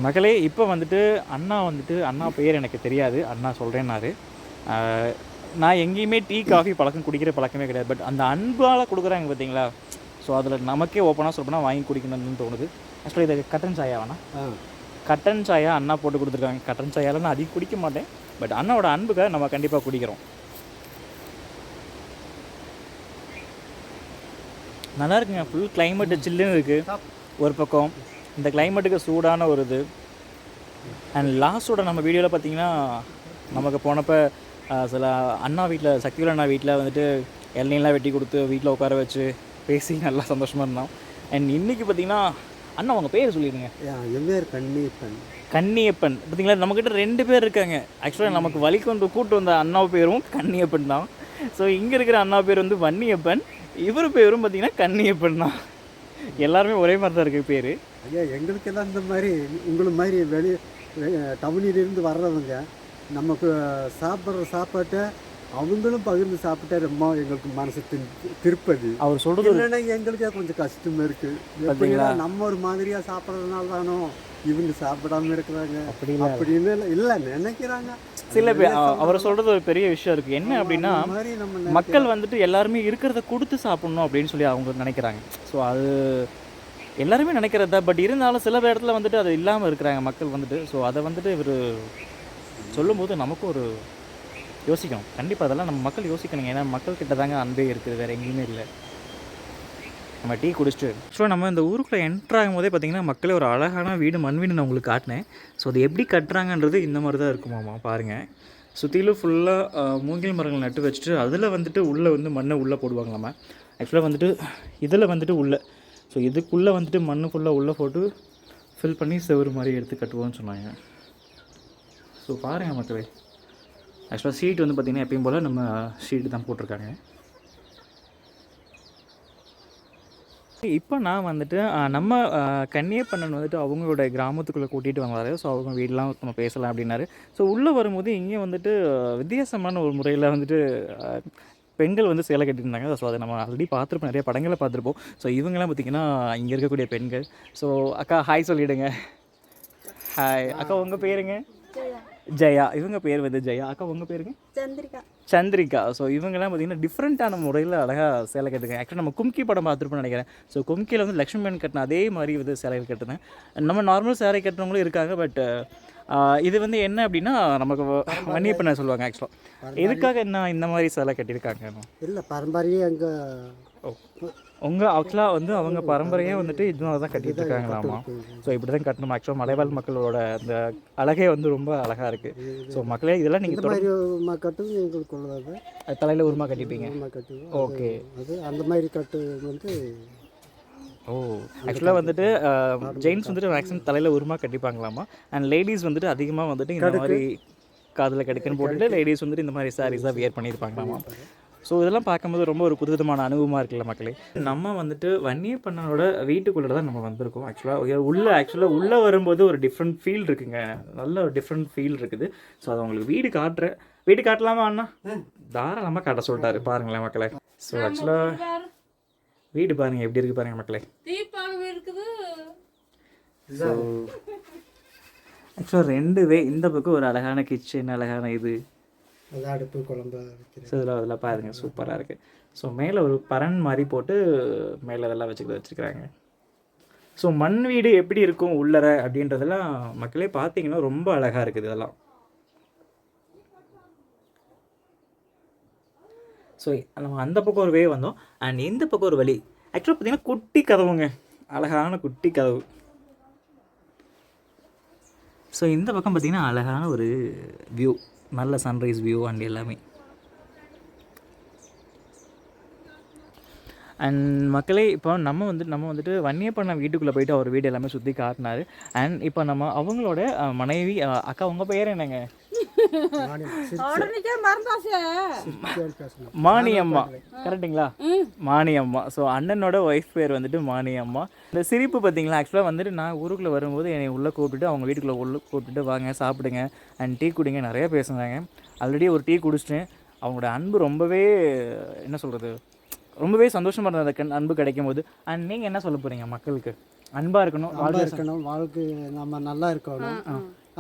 மக்களே இப்போ வந்துட்டு அண்ணா பேர் எனக்கு தெரியாது, அண்ணா சொல்கிறேன்னாரு. நான் எங்கேயுமே டீ காஃபி பழக்கம் குடிக்கிற பழக்கமே கிடையாது. பட் அந்த அன்பால் கொடுக்குறாங்க பார்த்தீங்களா, ஸோ அதில் நமக்கே ஓப்பனாக சொல்லப்போனால் வாங்கி குடிக்கணும்னு தோணுது. ஆக்சுவலி இது கட்டன் சாயா வேணா, கட்டன் சாயா அண்ணா போட்டு கொடுத்துருக்காங்க. கட்டன் சாயாவில் நான் அதிகம் குடிக்க மாட்டேன், பட் அண்ணாவோட அன்புக்காக நம்ம கண்டிப்பாக குடிக்கிறோம். நல்லா இருக்குங்க. ஃபுல் கிளைமேட்டு சில்லுன்னு இருக்குது ஒரு பக்கம். இந்த கிளைமேட்டுக்கு சூடான ஒரு இது. அண்ட் லாஸ்ட்டோட நம்ம வீடியோவில் பார்த்தீங்கன்னா நமக்கு போனப்போ சில அண்ணா வீட்டில், சக்திவேல் அண்ணா வீட்டில் வந்துட்டு இளநீலாம் வெட்டி கொடுத்து வீட்டில் உட்கார வச்சு பேசி நல்லா சந்தோஷமாக இருந்தோம். அண்ட் இன்றைக்கி பார்த்தீங்கன்னா அண்ணா உங்கள் பேர் சொல்லிடுங்க. என் பேர் கன்னியப்பன். கன்னியப்பன் பார்த்தீங்களா, நம்மக்கிட்ட 2 பேர் இருக்காங்க. ஆக்சுவலாக நமக்கு வழி கொண்டு கூட்டு வந்த அண்ணா பேரும் கன்னியப்பன் தான். ஸோ இங்கே இருக்கிற அண்ணா பேர் வந்து வன்னியப்பன், இவர் பேரும் பார்த்தீங்கன்னா கன்னியப்பன் தான். எல்லாருமே ஒரே மாதிரி தான் இருக்குது பேர். ஐயா எங்களுக்கெல்லாம் இந்த மாதிரி உங்களை மாதிரி டவுனிலிருந்து வர்றவங்க நமக்கு சாப்பிட்ற சாப்பாட்டை அவங்களும் பகிர்ந்து சாப்பிட்டா ரொம்ப எங்களுக்கு மனசு திருப்பதி. அவர் சொல்கிறது இல்லைன்னா எங்களுக்கே கொஞ்சம் கஷ்டமாக இருக்குது. பார்த்தீங்களா, நம்ம ஒரு மாதிரியாக சாப்பிட்றதுனால தானோ இவங்க சாப்பிடாம இருக்கிறாங்க அப்படின்னு இல்லை நினைக்கிறாங்க சில பேர். அவர் சொல்கிறது ஒரு பெரிய விஷயம் இருக்குது. என்ன அப்படின்னா, மக்கள் வந்துட்டு எல்லாருமே இருக்கிறத கொடுத்து சாப்பிட்ணும் அப்படின்னு சொல்லி அவங்க நினைக்கிறாங்க. ஸோ அது எல்லாருமே நினைக்கிறது தான். பட் இருந்தாலும் சில இடத்துல வந்துட்டு அது இல்லாமல் இருக்கிறாங்க மக்கள் வந்துட்டு. ஸோ அதை வந்துட்டு இவர் சொல்லும்போது நமக்கும் ஒரு யோசிக்கணும். கண்டிப்பாக அதெல்லாம் நம்ம மக்கள் யோசிக்கணுங்க. ஏன்னா மக்கள்கிட்ட தாங்க அன்பே இருக்குது, வேறு எங்கேயுமே இல்லை. நம்ம டீ குடிச்சிட்டு ஸோ நம்ம இந்த ஊருக்குள்ளே என்ட்ரு ஆகும் போதே பார்த்திங்கன்னா மக்களே ஒரு அழகான வீடு, மண் வீடு நான் உங்களுக்கு காட்டினேன். ஸோ அது எப்படி கட்டுறாங்கன்றது இந்த மாதிரி தான் இருக்குமாம்மா. பாருங்கள், சுற்றிலும் ஃபுல்லாக மூங்கில் மரங்கள் நட்டு வச்சுட்டு அதில் வந்துட்டு உள்ளே வந்து மண்ணை உள்ளே போடுவாங்களாம்மா. ஆக்சுவலாக வந்துட்டு இதில் வந்துட்டு உள்ளே, ஸோ இதுக்குள்ளே வந்துட்டு மண்ணு ஃபுல்லாக உள்ளே போட்டு ஃபில் பண்ணி செவரு மாதிரி எடுத்து கட்டுவோன்னு சொன்னாங்க. ஸோ பாருங்கள் மக்களே, ஆக்சுவலாக சீட் வந்து பார்த்திங்கன்னா எப்பயும் போல் நம்ம ஷீட்டு தான் போட்டிருக்காங்க. இப்போ நான் வந்துட்டு நம்ம கன்னியப்பண்ணன் வந்துட்டு அவங்களோட கிராமத்துக்குள்ளே கூட்டிகிட்டு வந்தார். ஸோ அவங்க வீடெலாம் நம்ம பேசலாம் அப்படின்னாரு. ஸோ உள்ளே வரும்போது இங்கே வந்துட்டு வித்தியாசமான ஒரு முறையில் வந்துட்டு பெண்கள் வந்து சேலை கட்டியிருந்தாங்க. ஸோ அதை நம்ம ஆல்ரெடி பார்த்துருப்போம், நிறைய படங்களை பார்த்துருப்போம். ஸோ இவங்கெல்லாம் பார்த்திங்கன்னா இங்கே இருக்கக்கூடிய பெண்கள். ஸோ அக்கா ஹாய் சொல்லிவிடுங்க. ஹாய் அக்கா, உங்கள் பேருங்க? ஜெயா. இவங்க பேர் வந்து ஜெயா. அக்கா உங்கள் பேருங்க? சந்திரிகா. ஸோ இவங்கெல்லாம் பார்த்திங்கன்னா டிஃப்ரெண்ட்டான முறையில் அழகாக சேலை கட்டுங்க. ஆக்சுவலாக நம்ம கும்கி படம் பார்த்துருப்போம்னு நினைக்கிறேன். ஸோ கும்கியில் வந்து லக்ஷ்மி மேன் கட்டின அதே மாதிரி வந்து சேலைகள் கட்டுனேன். நம்ம நார்மல் சேலை கட்டுறவங்களும் இருக்காங்க. பட் இது வந்து என்ன அப்படின்னா நமக்கு வன்னியப்பண்ண சொல்லுவாங்க. ஆக்சுவலாக எதுக்காக என்ன இந்த மாதிரி சேலை கட்டியிருக்காங்க? இல்லை பரம்பரையே எங்கள் உங்கள் ஆக்சுவலாக வந்து அவங்க பரம்பரையாக வந்துட்டு இதனால தான் கட்டிகிட்டு இருக்காங்களாமா. ஸோ இப்படி தான் கட்டணும். ஆக்சுவலாக மலைவாழ் மக்களோட அந்த அழகே வந்து ரொம்ப அழகாக இருக்குது. ஸோ மக்களே இதெல்லாம் நீங்கள் கட்டும் எங்களுக்கு தலையில் உருமா கட்டிப்பீங்க. ஓகே, அது அந்த மாதிரி கட்டு வந்து ஆக்சுவலாக வந்துட்டு ஜெயின்ஸ் வந்துட்டு மேக்ஸிமம் தலையில் உருமா கட்டிப்பாங்களாமா. அண்ட் லேடிஸ் வந்துட்டு அதிகமாக வந்துட்டு இந்த மாதிரி காதில் கடுக்குன்னு போட்டுட்டு லேடிஸ் வந்துட்டு இந்த மாதிரி சாரீஸாக வியர் பண்ணியிருப்பாங்களாமா. ஸோ இதெல்லாம் பார்க்கும்போது ரொம்ப ஒரு புதுவிதமான அனுபவமாக இருக்குல்ல மக்களே. நம்ம வந்துட்டு வன்னியப்பண்ணனோட வீட்டுக்குள்ளே தான் நம்ம வந்திருக்கோம். ஆக்சுவலாக உள்ளே வரும்போது ஒரு டிஃப்ரெண்ட் ஃபீல் இருக்குங்க. நல்ல ஒரு டிஃப்ரெண்ட் ஃபீல் இருக்குது. ஸோ அதை உங்களுக்கு வீடு காட்டலாமா அண்ணா? தாராளமாக காட்ட சொல்லிட்டாரு. பாருங்களேன் மக்களே. ஸோ ஆக்சுவலாக வீடு பாருங்கள் எப்படி இருக்குது பாருங்கள் மக்களே. ஸோ ஆக்சுவலாக 2 வே, இந்த பக்கம் ஒரு அழகான கிச்சன், அழகான இது அடுப்பு குழம்பு. ஸோ இதில் அதெல்லாம் பாருங்கள் சூப்பராக இருக்குது. ஸோ மேலே ஒரு பரன் மாதிரி போட்டு மேலே இதெல்லாம் வச்சுருக்காங்க. ஸோ மண் வீடு எப்படி இருக்கும் உள்ளற அப்படின்றதெல்லாம் மக்களே பார்த்தீங்கன்னா ரொம்ப அழகாக இருக்குது இதெல்லாம். ஸோ நம்ம அந்த பக்கம் ஒரு வே வந்தோம். அண்ட் இந்த பக்கம் ஒரு வழி. ஆக்சுவலாக பார்த்தீங்கன்னா குட்டி கதவுங்க, அழகான குட்டி கதவு. ஸோ இந்த பக்கம் பார்த்திங்கன்னா அழகான ஒரு வியூ, நல்ல சன்ரைஸ் வியூ அண்ட் எல்லாமே. அண்ட் மக்களே இப்போ நம்ம வந்துட்டு வன்னியப்பண்ண வீட்டுக்குள்ளே போயிட்டு அவர் வீடு எல்லாமே சுற்றி காட்டினார். அண்ட் இப்போ நம்ம அவங்களோட மனைவி அக்கா உங்கள் பேர் என்னங்க? மானியம்மா, கரெக்டுங்களா? மானியம்மா. ஸோ அண்ணனோட ஒய்ஃப் பேர் வந்துட்டு மானியம்மா. இந்த சிரிப்பு பார்த்தீங்களா, ஆக்சுவலாக வந்துட்டு நான் ஊருக்குள்ளே வரும்போது என்னை உள்ளே கூப்பிட்டுட்டு அவங்க வீட்டுக்குள்ளே கூப்பிட்டுட்டு வாங்க சாப்பிடுங்க அண்ட் டீ குடிங்க நிறைய பேசுனாங்க. ஆல்ரெடி ஒரு டீ குடிச்சிட்டேன். அவங்களோட அன்பு ரொம்பவே என்ன சொல்கிறது, ரொம்பவே சந்தோஷமாக இருந்தது அந்த அன்பு கிடைக்கும் போது. அண்ட் நீங்கள் என்ன சொல்ல போகிறீங்க மக்களுக்கு? அன்பாக இருக்கணும், நல்லா இருக்கணும், வாழ்க்கை நம்ம நல்லா இருக்கணும்.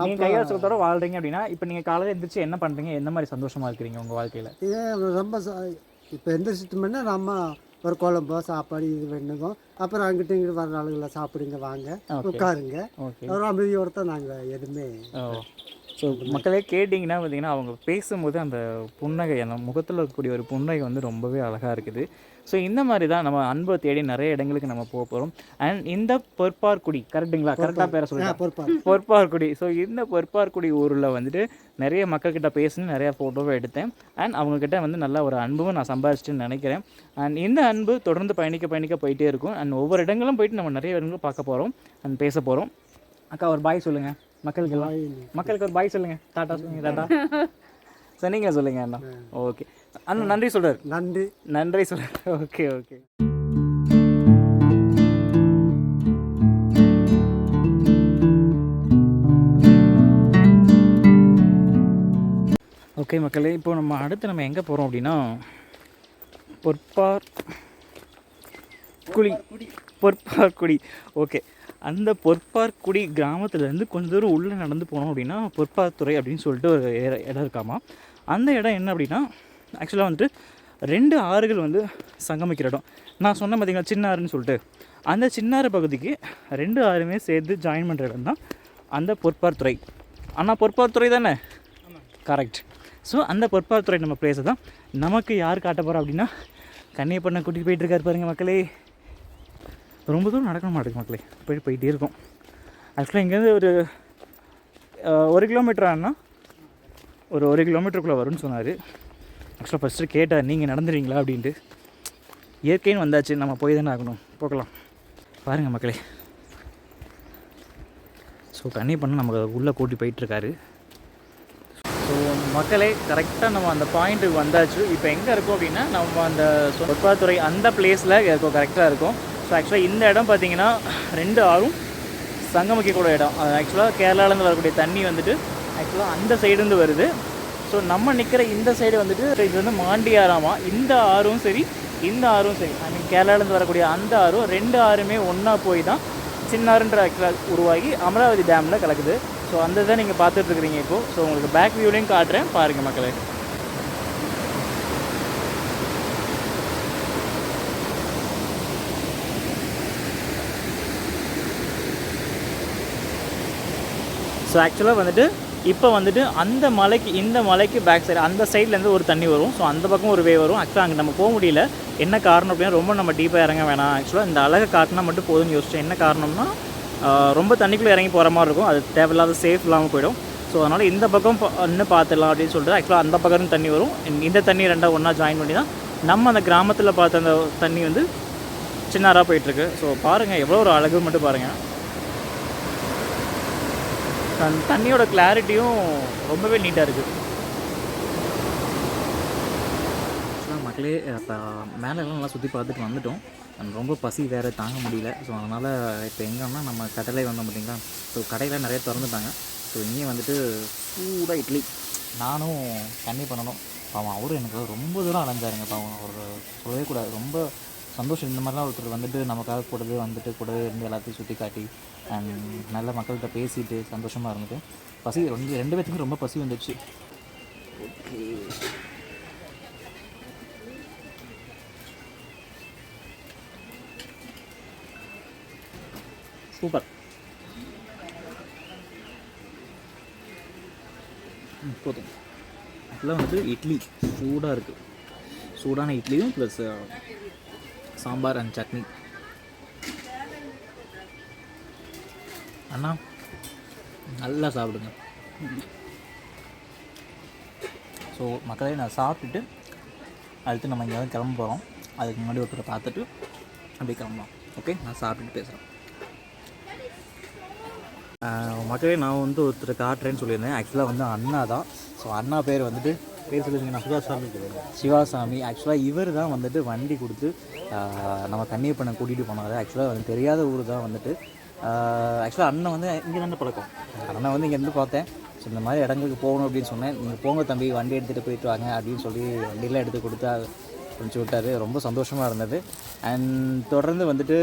நீங்கள் கையாசத்தோட வாழ்கிறீங்க அப்படின்னா இப்போ நீங்கள் காலையில் எழுந்திரிச்சு என்ன பண்ணுறீங்க, எந்த மாதிரி சந்தோஷமாக இருக்கிறீங்க உங்கள் வாழ்க்கையில்? ஏன் ரொம்ப இப்போ எந்திரிச்சிட்டோம்னா நம்ம ஒரு குழம்போ சாப்பாடு இது வேணுங்க, அப்புறம் அங்கிட்ட இங்கிட்டு வர ஆளுகளை சாப்பிடுங்க வாங்க உட்காருங்க, ஒரு அமைதியோட தான் நாங்கள் எதுவுமே. ஸோ மக்களே கேட்டிங்கன்னா பார்த்தீங்கன்னா அவங்க பேசும்போது அந்த புன்னகை, அந்த முகத்தில் இருக்கக்கூடிய ஒரு புன்னகை வந்து ரொம்பவே அழகாக இருக்குது. ஸோ இந்த மாதிரி தான் நம்ம அன்பை தேடி நிறைய இடங்களுக்கு நம்ம போக போகிறோம். அண்ட் இந்த பொற்பார்குடி, கரெக்டுங்களா? கரெக்டாக பேர சொல்லுங்கள், பொற்பார்குடி. ஸோ இந்த பொற்பார்குடி ஊரில் வந்துட்டு நிறைய மக்கள்கிட்ட பேசினு நிறையா ஃபோட்டோவை எடுத்தேன். அண்ட் அவங்கக்கிட்ட வந்து நல்ல ஒரு அன்பும் நான் சம்பாதிச்சிட்டுன்னு நினைக்கிறேன். அண்ட் இந்த அன்பு தொடர்ந்து பயணிக்க போயிட்டே இருக்கும். அண்ட் ஒவ்வொரு இடங்களும் போயிட்டு நம்ம நிறைய இடங்களும் பார்க்க போகிறோம் அண்ட் பேச போகிறோம். அக்கா ஒரு பாய் சொல்லுங்கள் மக்களுக்கு ஒரு பாய் சொல்லுங்கள். டாட்டா சொல்லுங்கள். டாட்டா சார் நீங்கள் சொல்லுங்கள் அண்ணா. ஓகே அண்ணா, நன்றி சொல்கிறார். நன்றி சொல்கிறார். Okay okay. ஓகே மக்களே, இப்போ நம்ம அடுத்து நம்ம எங்கே போகிறோம் அப்படின்னா பொற்பார்குடி. ஓகே, அந்த பொற்பார்குடி கிராமத்துலேருந்து கொஞ்சம் தூரம் உள்ளே நடந்து போனோம் அப்படின்னா பொற்பார்த்துறை அப்படின்னு சொல்லிட்டு ஒரு இடம் இருக்காமா. அந்த இடம் என்ன அப்படின்னா ஆக்சுவலாக வந்துட்டு 2 ஆறுகள் வந்து சங்கமிக்கிற இடம். நான் சொன்ன பார்த்தீங்கன்னா சின்ன ஆறுன்னு சொல்லிட்டு, அந்த சின்னாறு பகுதிக்கு 2 ஆறுமே சேர்த்து ஜாயின் பண்ணுற இடம் தான் அந்த பொற்பார்த்துறை. ஆனால் பொற்பார்த்துறை தானே? கரெக்ட். ஸோ அந்த பொற்பார்த்துறை நம்ம பிளேஸை தான் நமக்கு யார் காட்ட போகிறோம் அப்படின்னா கன்னியப்பண்ணை கூட்டிகிட்டு போயிட்டுருக்காரு பாருங்கள் மக்களே. ரொம்ப தூரம் நடக்க மாட்டேங்குது மக்களே, போயிட்டே இருக்கும். ஆக்சுவலாக இங்கேருந்து ஒரு 1 கிலோமீட்டர் ஆனால் ஒரு 1 கிலோமீட்டருக்குள்ளே வரும்னு சொன்னார். ஆக்சுவலாக ஃபஸ்ட்டு கேட்டார் நீங்கள் நடந்துடுவீங்களா அப்படின்ட்டு. இயற்கைன்னு வந்தாச்சு, நம்ம போய் தானே ஆகணும், போகலாம். பாருங்கள் மக்களே, ஸோ கன்னியப்பண்ணை நமக்கு உள்ளே கூட்டி போயிட்டுருக்காரு. ஸோ மக்களே கரெக்டாக நம்ம அந்த பாயிண்ட்டுக்கு வந்தாச்சு. இப்போ எங்கே இருக்கோம் அப்படின்னா நம்ம அந்த பொற்பார்த்துறை அந்த பிளேஸில் இருக்கோம், கரெக்டாக இருக்கும். ஸோ ஆக்சுவலாக இந்த இடம் பார்த்திங்கன்னா 2 ஆறும் சங்கமிக்கக்கூடிய இடம். அது ஆக்சுவலாக கேரளாவிலேருந்து வரக்கூடிய தண்ணி வந்துட்டு ஆக்சுவலாக அந்த சைடுந்து வருது. ஸோ நம்ம நிற்கிற இந்த சைடு வந்துட்டு இது வந்து மாண்டியாராமா. இந்த ஆறும் சரி இந்த ஆறும் சரி, ஐ மீன் கேரளாவிலேருந்து வரக்கூடிய அந்த ஆறும் 2 ஆறுமே ஒன்றா போய் தான் சின்னாறுன்ற ஆக்சுவலாக உருவாகி அமராவதி டேமில் கலக்குது. ஸோ அந்த தான் நீங்கள் பார்த்துட்ருக்குறீங்க இப்போது. ஸோ உங்களுக்கு பேக் வியூலையும் காட்டுறேன் பாருங்கள் மக்களே. ஸோ ஆக்சுவலாக வந்துட்டு இப்போ வந்துட்டு அந்த மலைக்கு இந்த மலைக்கு பேக் சைடு அந்த சைட்லேருந்து ஒரு தண்ணி வரும். ஸோ அந்த பக்கம் ஒரு வே வரும். ஆக்சுவலாக அங்கே நம்ம போக முடியல. என்ன காரணம் அப்படின்னா ரொம்ப நம்ம டீப்பாக இறங்க வேணாம், ஆக்சுவலாக இந்த அழகை காட்டினா மட்டும் போதும்னு யோசிச்சேன். என்ன காரணம்னா ரொம்ப தண்ணிக்குள்ளே இறங்கி போகிற மாதிரி இருக்கும், அது தேவையில்லாத சேஃப் இல்லாமல் போயிடும். ஸோ அதனால் இந்த பக்கம் இன்னும் பார்த்துடலாம் அப்படின்னு சொல்லிட்டு ஆக்சுவலாக அந்த பக்கம் தண்ணி வரும். இந்த தண்ணி 2 ஒன்றா ஜாயின் பண்ணி தான் நம்ம அந்த கிராமத்தில் பார்த்த அந்த தண்ணி வந்து சின்னாராக போயிட்டுருக்கு. ஸோ பாருங்கள் எவ்வளோ ஒரு அழகு மட்டும் பாருங்கள். தண்ணியோட கிளாரிட்டியும் ரொம்பவே நீட்டாக இருக்குது. ஆக்சுவலாக மக்களே இப்போ மேலெல்லாம் நல்லா சுற்றி பார்த்துட்டு வந்துட்டோம். ரொம்ப பசி வேறு தாங்க முடியல. ஸோ அதனால் இப்போ எங்கன்னா நம்ம கடலை வந்தோம் பார்த்திங்களா. ஸோ கடையில் நிறைய திறந்துட்டாங்க. ஸோ இங்கேயும் வந்துட்டு சூடாக இட்லி நானும் தண்ணி பண்ணணும். பாவம் அவரும் எனக்கு ரொம்ப தூரம் அலைஞ்சாருங்க. பாவம் அவர் சொல்லவே கூடாது, ரொம்ப சந்தோஷம். இந்த மாதிரிலாம் ஒருத்தர் வந்துட்டு நமக்காக கூடவே வந்துட்டு கூடவே இருந்து எல்லாத்தையும் சுற்றி காட்டி அண்ட் நல்ல மக்கள்கிட்ட பேசிட்டு சந்தோஷமாக இருந்துட்டு பசி 2 பேத்துக்கும் ரொம்ப பசி வந்துடுச்சு. Okay super. போதும். அதெல்லாம் வந்துட்டு இட்லி சூடாக இருக்குது. சூடான இட்லியும் ப்ளஸ் சாம்பார் அண்ட் சட்னி. அண்ணா நல்லா சாப்பிடுங்க. ஸோ மக்களே நான் சாப்பிட்டுட்டு அடுத்து நம்ம எங்கேயாவது கிளம்ப போகிறோம். அதுக்கு முன்னாடி ஒருத்தரை பார்த்துட்டு அப்படியே கிளம்பலாம். ஓகே, நான் சாப்பிட்டுட்டு பேசுகிறேன். மக்களே நான் வந்து ஒருத்தர் காட்டுறேன்னு சொல்லியிருந்தேன். ஆக்சுவலாக வந்து அண்ணா தான். ஸோ அண்ணா பேர் வந்துட்டு பேர் சொல்லியிருந்தீங்கன்னா சிவாசாமி. ஆக்சுவலாக இவர் தான் வந்துட்டு வண்டி கொடுத்து நம்ம கன்னியப்பண்ணை கூட்டிகிட்டு போனார். ஆக்சுவலாக வந்து தெரியாத ஊர் தான் வந்துட்டு. ஆக்சுவலாக அண்ணன் வந்து இங்கே தானே பழக்கம். அண்ணன் வந்து இங்கேருந்து பார்த்தேன். ஸோ இந்த மாதிரி இடங்களுக்கு போகணும் அப்படின்னு சொன்னேன். நீங்கள் போங்க தம்பி, வண்டி எடுத்துகிட்டு போயிட்டு வாங்க அப்படின்னு சொல்லி வண்டியெலாம் எடுத்து கொடுத்து அனுப்பிச்சி விட்டார். ரொம்ப சந்தோஷமாக இருந்தது. அண்ட் தொடர்ந்து வந்துட்டு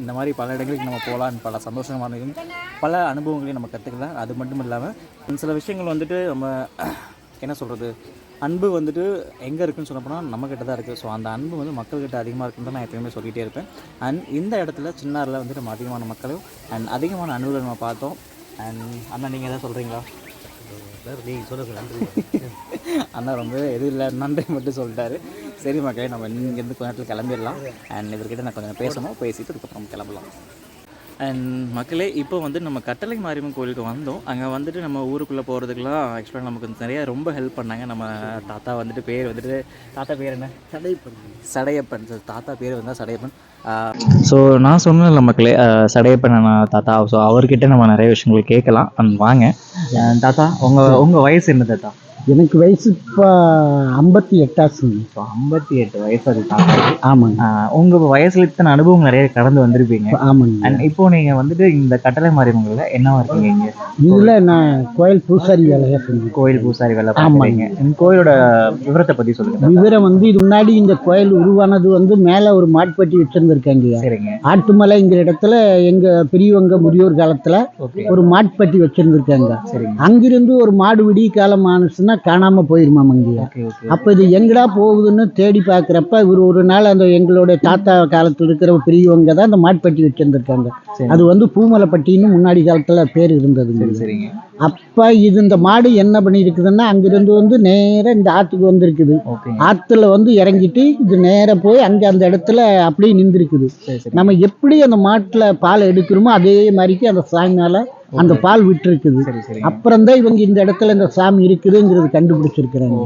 இந்த மாதிரி பல இடங்களுக்கு நம்ம போகலாம், பல சந்தோஷமானதையும் பல அனுபவங்களையும் நம்ம கற்றுக்கலாம். அது மட்டும் இல்லாமல் சில விஷயங்கள் வந்துட்டு நம்ம என்ன சொல்கிறது, அன்பு வந்துட்டு எங்கே இருக்குதுன்னு சொன்னப்போனால் நம்மக்கிட்ட தான் இருக்குது. ஸோ அந்த அன்பு வந்து மக்கள்கிட்ட அதிகமாக இருக்குன்னு தான் நான் எப்போயுமே சொல்லிகிட்டே இருப்பேன். அண்ட் இந்த இடத்துல சின்னாரில் வந்துட்டு நம்ம அதிகமான மக்களையும் அண்ட் அதிகமான அன்புகளை நம்ம பார்த்தோம். அண்ட் அண்ணா நீங்கள் எதாவது சொல்கிறீங்களா? நீங்கள் சொல்லுங்கள். நன்றி. அண்ணா ரொம்ப எதுவும் இல்லை, நன்றி மட்டும் சொல்லிட்டாரு. சரி மக்களே, நம்ம இங்கேருந்து கொஞ்ச நேரத்தில் கிளம்பிடலாம். அண்ட் இவர்கிட்ட நான் கொஞ்சம் பேசணும், பேசிட்டு அதுக்கப்புறம் கிளம்பலாம். அண்ட் மக்களே, இப்போ வந்து நம்ம கட்டளை மாரியம்மன் கோயிலுக்கு வந்தோம். அங்கே வந்துட்டு நம்ம ஊருக்குள்ளே போகிறதுக்கெலாம் ஆக்சுவலாக நமக்கு நிறையா ரொம்ப ஹெல்ப் பண்ணாங்க. நம்ம தாத்தா வந்துட்டு பேர் வந்துட்டு, தாத்தா பேர் என்ன? சடையப்பன். தாத்தா பேர் வந்தால் சடையப்பன். ஸோ நான் சொன்னேன்ல மக்களே, சடையப்பன் நான் தாத்தா. ஸோ அவர்கிட்ட நம்ம நிறைய விஷயங்கள் கேட்கலாம். வாங்க தாத்தா, உங்கள் வயசு என்ன தாத்தா? எனக்கு வயசு இப்போ 58 ஆச்சுங்க. ஸோ 58 வயசு அது தாத்தா. ஆமாங்க. உங்கள் வயசில் இத்தனை அனுபவம் நிறைய கடந்து வந்திருப்பீங்க. ஆமாங்க. அண்ட் இப்போ நீங்கள் வந்துட்டு இந்த கட்டளை மாரியம்மன்ல என்னவா இருக்கீங்க? இங்கே இதில் நான் கோயில் பூசாரி வேலையாக செஞ்சேன். கோயில் பூசாரி வேலை ஆமாங்க. பார்க்குறீங்க. இந்த கோயிலோட விவரத்தை பற்றி சொல்லுங்க. விவரம் வந்து இது முன்னாடி இந்த கோயில் உருவானது வந்து மேலே ஒரு மாட்டுப்பட்டி வச்சுருந்துருக்காங்க. சரிங்க. ஆட்டுமலைங்கிற இடத்துல எங்கள் பெரியவங்க முதியோர் காலத்தில் ஒரு மாட்டுப்பட்டி வச்சுருந்துருக்காங்க. சரிங்க. அங்கிருந்து ஒரு மாடு விடிய காலம் ஆனிச்சுன்னா காணாமல் போயிருமாமங்க. அப்போ இது எங்கடா போகுதுன்னு தேடி பார்க்குறப்ப இவர் ஒரு நாள் அந்த எங்களுடைய தாத்தா காலத்தில் இருக்கிற பெரியவங்க தான் அந்த மாட்டுப்பட்டி வச்சுருந்துருக்காங்க. அது வந்து பூமலைப்பட்டின்னு முன்னாடி காலத்தில் பேர் இருந்தது. சரிங்க. அப்போ இது இந்த மாடு என்ன பண்ணியிருக்குதுன்னா அங்கிருந்து வந்து நேராக இந்த ஆற்றுக்கு வந்திருக்குது. ஆற்றுல வந்து இறங்கிட்டு இது நேராக போய் அங்கே அந்த இடத்துல அப்படியே நின்றுருக்குது. நம்ம எப்படி அந்த மாட்டில் பால் எடுக்கிறோமோ அதே மாதிரிக்கு அந்த சாமி மேலே அந்த பால் விட்டுருக்குது. அப்புறம் தான் இவங்க இந்த இடத்துல இந்த சாமி இருக்குதுங்கிறது கண்டுபிடிச்சிருக்கிறாங்க.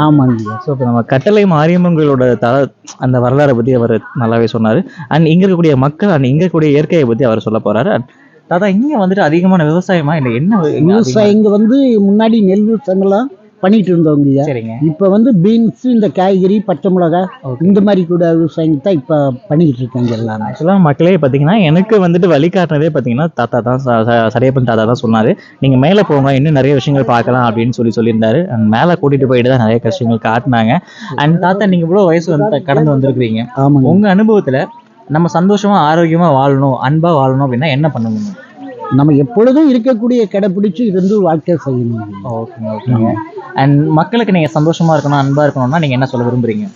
ஆமாங்க. ஸோ இப்போ நம்ம கட்டளை மாரியம்மங்களோட அந்த வரலாறை பற்றி அவர் நல்லாவே சொன்னார். அண்ட் இங்கே இருக்கக்கூடிய மக்கள் அண்ட் இங்கே இருக்கக்கூடிய இயற்கையை பற்றி அவர் சொல்ல போகிறாரு. தாத்தா, இங்கே வந்துட்டு அதிகமான விவசாயமா இல்லை என்ன விவசாயம்? இங்கே வந்து முன்னாடி நெல் விவசாயங்கள்லாம் பண்ணிட்டு இருந்தவங்க. சரிங்க. இப்போ வந்து பீன்ஸ், இந்த காய்கறி, பச்சை மிளகா இந்த மாதிரி கூட விவசாயம் தான் இப்போ பண்ணிக்கிட்டு இருக்காங்க எல்லாரும். ஆக்சுவலாக மக்களே பார்த்தீங்கன்னா எனக்கு வந்துட்டு வழிகாட்டினதே பார்த்தீங்கன்னா தாத்தா தான், சடையப்பன் தாத்தா தான் சொன்னார். நீங்கள் மேலே போங்க, இன்னும் நிறைய விஷயங்கள் பார்க்கலாம் அப்படின்னு சொல்லியிருந்தாரு. அண்ட் மேலே கூட்டிகிட்டு போயிட்டு தான் நிறைய விஷயங்கள் காட்டினாங்க. அண்ட் தாத்தா, நீங்கள் இவ்வளோ வயசு வந்து கடந்து வந்திருக்கிறீங்க. ஆமாங்க. உங்கள் அனுபவத்தில் நம்ம சந்தோஷமாக ஆரோக்கியமாக வாழணும், அன்பாக வாழணும் அப்படின்னா என்ன பண்ணணும்? நம்ம எப்பொழுதும் இருக்கக்கூடிய கடைப்பிடிச்சு இருந்து வாழ்க்கை செய்யணும். ஓகேங்க. அண்ட் மக்களுக்கு நீங்கள் சந்தோஷமாக இருக்கணும், அன்பாக இருக்கணும்னா நீங்கள் என்ன சொல்ல விரும்புகிறீங்க?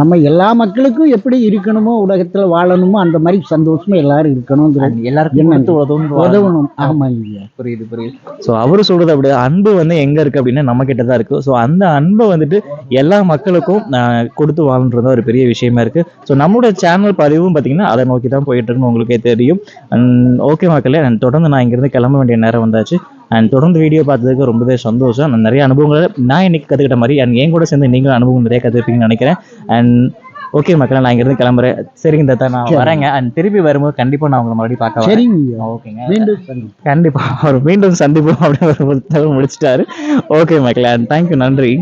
நம்ம எல்லா மக்களுக்கும் எப்படி இருக்கணுமோ, உலகத்தில் வாழணுமோ அந்த மாதிரி சந்தோஷமா எல்லாரும் இருக்கணும், எல்லாருக்கும் உதவணும். ஆமாங்க. புரியுது. ஸோ அவரு சொல்றது அப்படி, அன்பு வந்து எங்க இருக்கு அப்படின்னா நம்ம கிட்ட தான் இருக்கு. ஸோ அந்த அன்பை வந்துட்டு எல்லா மக்களுக்கும் கொடுத்து வாழ்ன்றது ஒரு பெரிய விஷயமா இருக்கு. ஸோ நம்மளோட சேனல் பதிவும் பார்த்தீங்கன்னா அதை நோக்கி தான் போயிட்டு இருக்குன்னு உங்களுக்கே தெரியும். ஓகே மக்களே, தொடர்ந்து நான் இங்கிருந்து கிளம்ப வேண்டிய நேரம் வந்தாச்சு. அண்ட் தொடர்ந்து வீடியோ பார்த்ததுக்கு ரொம்பவே சந்தோஷம். நான் நிறைய அனுபவங்களை நான் இன்னைக்கு கற்றுக்கிட்ட மாதிரி அண்ட் என் கூட சேர்ந்து நீங்களும் அனுபவம் நிறைய கற்றுப்பீங்கன்னு நினைக்கிறேன். அண்ட் ஓகே மக்களே, நான் இங்கிருந்து கிளம்புறேன். சரிங்க தாத்தா, நான் வரேங்க. அண்ட் திருப்பி வரும்போது கண்டிப்பாக நான் உங்களை மறுபடியும் பார்க்க வரேன். சரிங்க. ஓகேங்க. மீண்டும் கண்டிப்பாக அவர் மீண்டும் சந்திப்போம் அப்படின்னு முடிச்சிட்டாரு. ஓகே மக்களே, அண்ட் தேங்க்யூ, நன்றி.